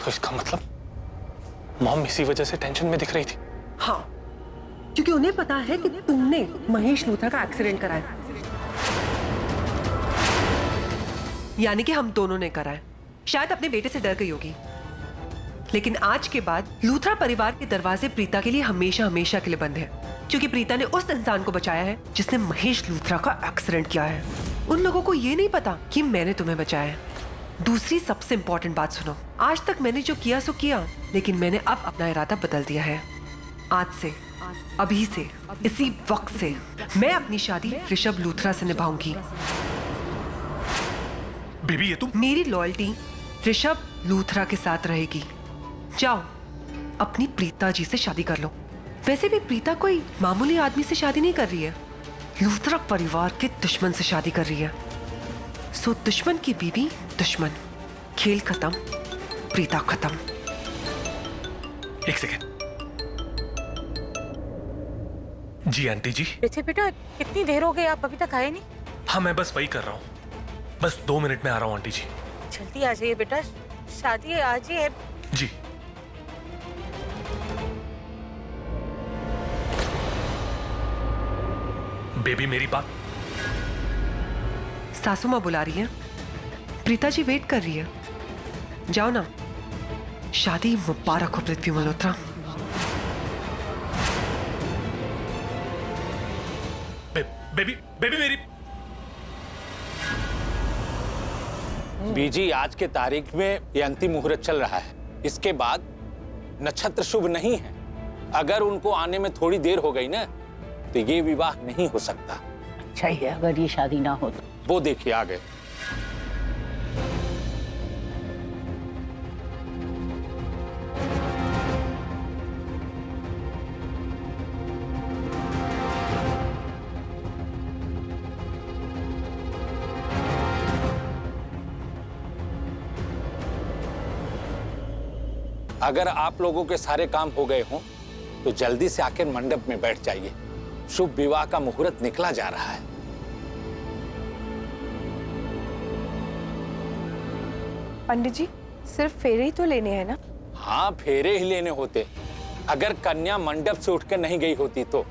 तो इसका मतलब मॉम इसी वजह से टेंशन में दिख रही थी। हाँ, क्योंकि उन्हें पता है कि तुमने महेश लूथरा का एक्सीडेंट कराया, यानी कि हम दोनों ने कराया। शायद अपने बेटे से डर गई होगी, लेकिन आज के बाद लूथरा परिवार के दरवाजे प्रीता के लिए हमेशा हमेशा के लिए बंद है, क्योंकि प्रीता ने उस इंसान को बचाया है जिसने महेश लूथरा का एक्सीडेंट किया है। उन लोगों को ये नहीं पता कि मैंने तुम्हें बचाया है। दूसरी सबसे इंपॉर्टेंट बात सुनो, आज तक मैंने जो किया सो किया, लेकिन मैंने अब अपना इरादा बदल दिया है। आज से, अभी से, इसी वक्त से मैं अपनी शादी ऋषभ लूथरा से निभाऊंगी। बेबी ये तुम? मेरी लॉयल्टी ऋषभ लूथरा के साथ रहेगी। जाओ अपनी प्रीता जी से शादी कर लो। वैसे भी प्रीता कोई मामूली आदमी से शादी नहीं कर रही है, लूथरा परिवार के दुश्मन से शादी कर रही है। सो दुश्मन की बीवी दुश्मन, खेल खत्म, प्रीता खत्म। एक सेकेंड। जी आंटी जी। बेटा कितनी देर हो गई, आप अभी तक आए नहीं? हाँ मैं बस वही कर रहा हूँ, बस 2 मिनट में आ रहा हूँ आंटी जी। जल्दी आ जाइए बेटा, शादी आज ही है। जी। बेबी मेरी बात। सासू माँ बुला रही है, प्रीता जी वेट कर रही है। जाओ ना। शादी मुबारक हो पृथ्वी मल्होत्रा। बेबी बेबी मेरी। बीजी आज के तारीख में ये अंतिम मुहूर्त चल रहा है, इसके बाद नक्षत्र शुभ नहीं है। अगर उनको आने में थोड़ी देर हो गई ना तो ये विवाह नहीं हो सकता। अच्छा ही है अगर ये शादी ना हो तो। वो देखिए आ गए। अगर आप लोगों के सारे काम हो गए हों तो जल्दी से आकर मंडप में बैठ जाइए, शुभ विवाह का मुहूर्त निकला जा रहा है। पंडित जी सिर्फ फेरे ही तो लेने हैं ना? हाँ फेरे ही लेने होते, अगर कन्या मंडप से उठकर नहीं गई होती तो।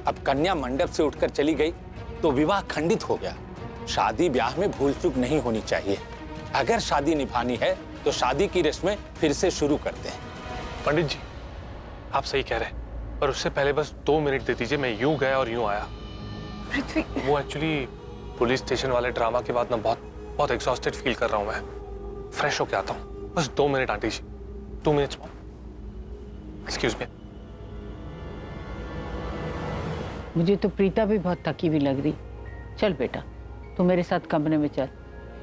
अब कन्या मंडप से उठकर चली गई तो विवाह खंडित हो गया। शादी ब्याह में भूल चूक नहीं होनी चाहिए। अगर शादी निभानी है तो शादी की रस्में फिर से शुरू करते हैं। पंडित जी आप सही कह रहे हैं, पर उससे पहले बस 2 मिनट दे दीजिए। मैं यूं गया और यूं आया। पृथ्वी, वो एक्चुअली पुलिस स्टेशन वाले ड्रामा के बाद ना बहुत एग्जॉस्टेड फील कर रहा हूं मैं। फ्रेश होके आता हूं, बस 2 मिनट आंटी जी। 2 मिनट्स। Excuse me. मुझे तो प्रीता भी बहुत थकी हुई लग रही। चल बेटा तू मेरे साथ कमरे में चल,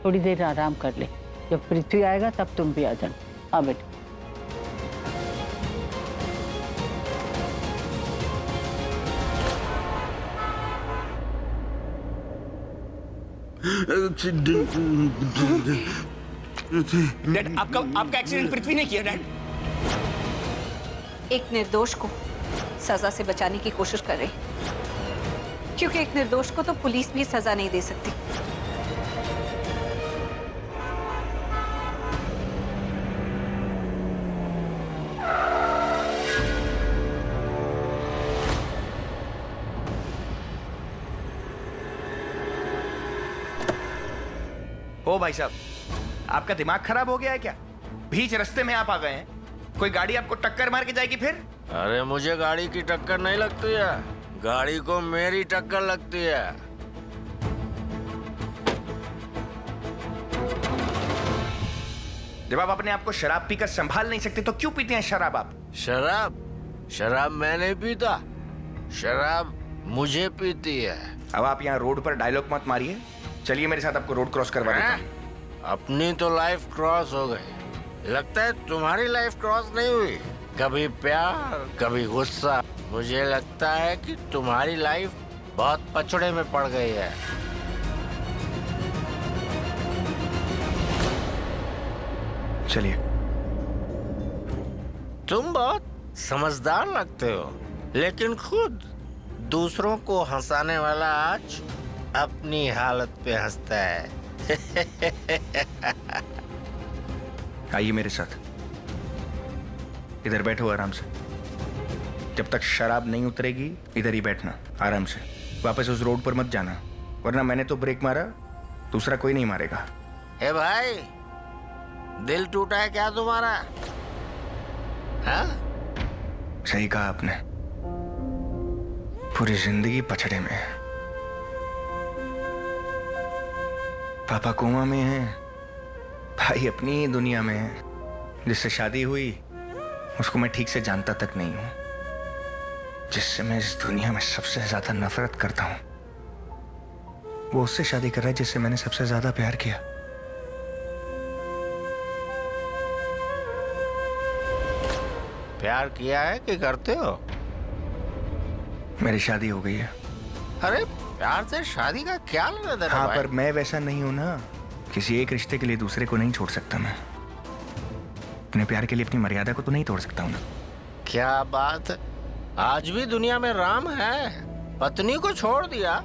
थोड़ी देर आराम कर ले। जब पृथ्वी आएगा तब तुम भी आ जाना। हाँ बेटा। डैड आपका एक्सीडेंट पृथ्वी ने किया डैड। एक निर्दोष को सजा से बचाने की कोशिश कर रही, क्योंकि एक निर्दोष को तो पुलिस भी सजा नहीं दे सकती। ओ भाई साहब, आपका दिमाग खराब हो गया है क्या? बीच रास्ते में आप आ गए हैं, कोई गाड़ी आपको टक्कर मार के जाएगी फिर? अरे मुझे गाड़ी की टक्कर नहीं लगती है, गाड़ी को मेरी टक्कर लगती है। जब आप अपने आप को शराब पीकर संभाल नहीं सकते तो क्यों पीते हैं शराब आप? शराब मैं नहीं पीता, शराब मुझे पीती है। अब आप यहाँ रोड पर डायलॉग मत मारिए, चलिए मेरे साथ आपको रोड क्रॉस करवा देता हूँ। अपनी तो लाइफ क्रॉस हो गई, लगता है तुम्हारी लाइफ क्रॉस नहीं हुई। कभी प्यार कभी गुस्सा, मुझे लगता है कि तुम्हारी लाइफ बहुत पछड़े में पड़ गई है। चलिए। तुम बहुत समझदार लगते हो, लेकिन खुद दूसरों को हंसाने वाला आज अपनी हालत पे हंसता है। आइए मेरे साथ। इधर बैठो आराम से। जब तक शराब नहीं उतरेगी इधर ही बैठना आराम से। वापस उस रोड पर मत जाना, वरना मैंने तो ब्रेक मारा, दूसरा कोई नहीं मारेगा। ए भाई, दिल टूटा है क्या तुम्हारा? हाँ? सही कहा आपने, पूरी जिंदगी पछड़े में है। पापा कोमा में है, भाई अपनी ही दुनिया में है। जिससे शादी हुई उसको मैं ठीक से जानता तक नहीं हूं। जिससे मैं इस दुनिया में सबसे ज्यादा नफरत करता हूं, वो उससे शादी कर रहा है जिससे मैंने सबसे ज्यादा प्यार किया। प्यार किया है कि करते हो? मेरी शादी हो गई है। अरे प्यार से शादी का क्या लेना देना हाँ, भाई? पर मैं वैसा नहीं हूं ना। किसी एक रिश्ते के लिए दूसरे को नहीं छोड़ सकता मैं। अपने प्यार के लिए अपनी मर्यादा को तो नहीं तोड़ सकता हूं ना। क्या बात है, आज भी दुनिया में राम है। पत्नी को छोड़ दिया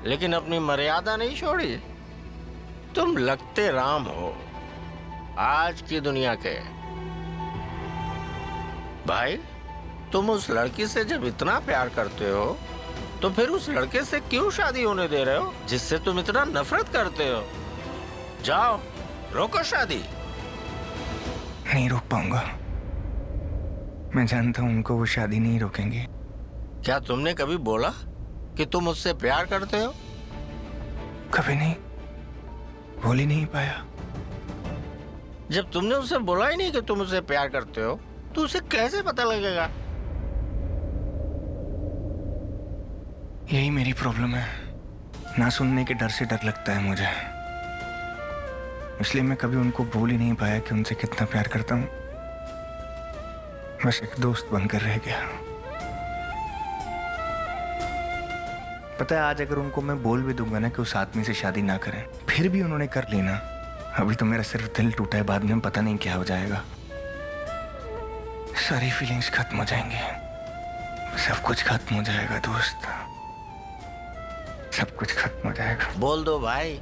लेकिन अपनी मर्यादा नहीं छोड़ी। तुम लगते राम हो आज की दुनिया के। भाई, तुम उस लड़की से जब इतना प्यार करते हो तो फिर उस लड़के से क्यों शादी होने दे रहे हो जिससे तुम इतना नफरत करते हो? जाओ, रोको शादी। नहीं रोक पाऊंगा। मैं जानता हूं उनको वो शादी नहीं रोकेंगे। क्या तुमने कभी बोला कि तुम उससे प्यार करते हो? कभी नहीं, बोल ही नहीं पाया। जब तुमने उससे बोला ही नहीं कि तुम उससे प्यार करते हो तो उसे कैसे पता लगेगा? यही मेरी प्रॉब्लम है, ना सुनने के डर से डर लगता है मुझे। इसलिए मैं कभी उनको बोल ही नहीं पाया कि उनसे कितना प्यार करता हूं। बस एक दोस्त बनकर रह गया। पता है, आज अगर उनको मैं बोल भी दूंगा ना कि उस आदमी से शादी ना करें, फिर भी उन्होंने कर ली ना। अभी तो मेरा सिर्फ दिल टूटा है, बाद में पता नहीं क्या हो जाएगा। सारी फीलिंग्स खत्म हो जाएंगी, सब कुछ खत्म हो जाएगा दोस्त, सब कुछ खत्म हो जाएगा। बोल दो भाई,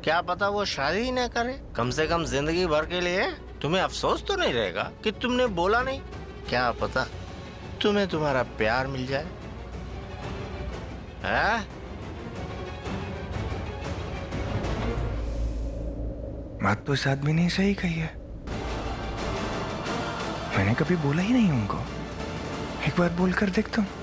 क्या पता वो शादी ही ना करे। कम से कम जिंदगी भर के लिए तुम्हें अफसोस तो नहीं रहेगा कि तुमने बोला नहीं। क्या पता तुम्हें तुम्हारा प्यार मिल जाए। है? बात तो इस आदमी ने सही कही है। मैंने कभी बोला ही नहीं उनको। एक बार बोलकर देखता हूं।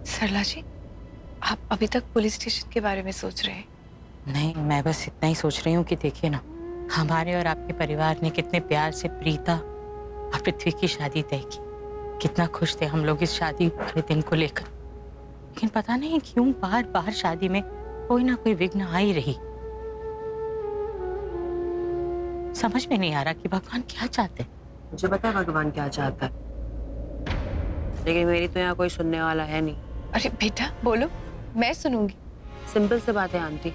सरला जी, आप अभी तक पुलिस स्टेशन के बारे में सोच रहे हैं? नहीं, मैं बस इतना ही सोच रही हूँ कि देखिए ना, हमारे और आपके परिवार ने कितने प्यार से प्रीता और पृथ्वी की शादी तय की। कितना खुश थे हम लोग इस शादी वाले दिन को लेकर। लेकिन पता नहीं क्यों बार बार शादी में कोई ना कोई विघ्न आ ही रही। समझ में नहीं आ रहा कि भगवान क्या चाहते हैं। मुझे पता है भगवान क्या चाहता है, लेकिन मेरी तो यहाँ कोई सुनने वाला है नहीं। अरे बेटा बोलो, मैं सुनूंगी। सिंपल सी बात है आंटी,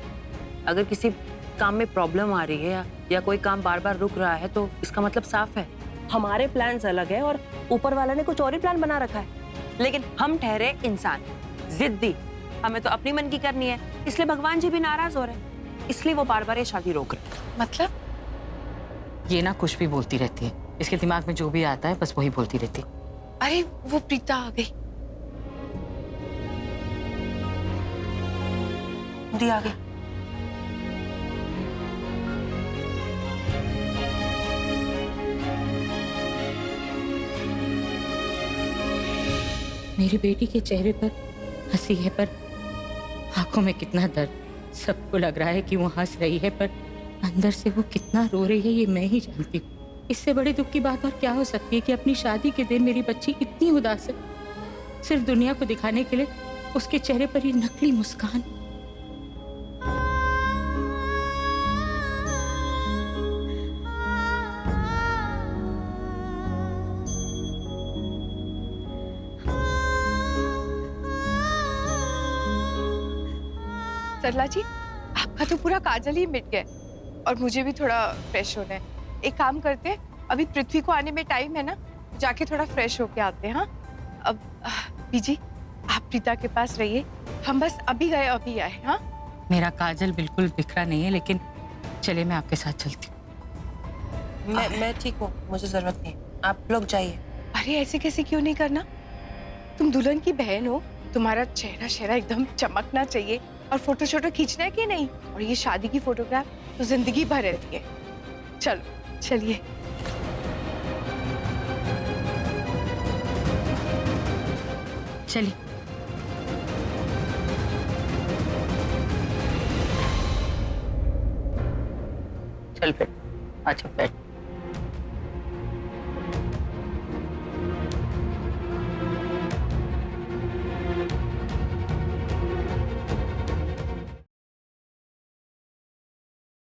अगर किसी काम में प्रॉब्लम आ रही है या कोई काम बार बार रुक रहा है तो इसका मतलब साफ है हमारे प्लान्स अलग है और ऊपर वाला ने कुछ और ही प्लान बना रखा है। लेकिन हम ठहरे इंसान, जिद्दी, हमें तो अपनी मन की करनी है, इसलिए भगवान जी भी नाराज हो रहे हैं, इसलिए वो बार बार ये शादी रोक रहे। मतलब ये ना कुछ भी बोलती रहती है, इसके दिमाग में जो भी आता है बस वही बोलती रहती है। अरे वो प्रीता आ गई। दी आ गई। मेरी बेटी के चेहरे पर हंसी है पर आंखों में कितना दर्द। सबको लग रहा है कि वो हंस रही है पर अंदर से वो कितना रो रही है ये मैं ही जानती हूँ। इससे बड़े दुख की बात और क्या हो सकती है कि अपनी शादी के दिन मेरी बच्ची इतनी उदास है, सिर्फ दुनिया को दिखाने के लिए उसके चेहरे पर ये नकली मुस्कान। सरला जी, आपका तो पूरा काजल ही मिट गया और मुझे भी थोड़ा फ्रेश होना है। एक काम करते हैं, अभी पृथ्वी को आने में टाइम है ना, जाके थोड़ा फ्रेश होके आते हैं। हाँ अब बीजी आप प्रीता के पास रहिए, हम बस अभी गए अभी आए। हाँ, मेरा काजल बिल्कुल बिखरा नहीं है, लेकिन चलिए मैं आपके साथ चलती हूँ। मैं ठीक हूँ, मुझे जरूरत नहीं, आप लोग जाइए। अरे ऐसे कैसे क्यों नहीं करना, तुम दुल्हन की बहन हो, तुम्हारा चेहरा शेहरा एकदम चमकना चाहिए, और फोटो शोटो खींचना है कि नहीं। और ये शादी की फोटोग्राफ तो जिंदगी भर रहती है। चलो चलिए। चलिए। चल बेटा, अच्छा बैठ।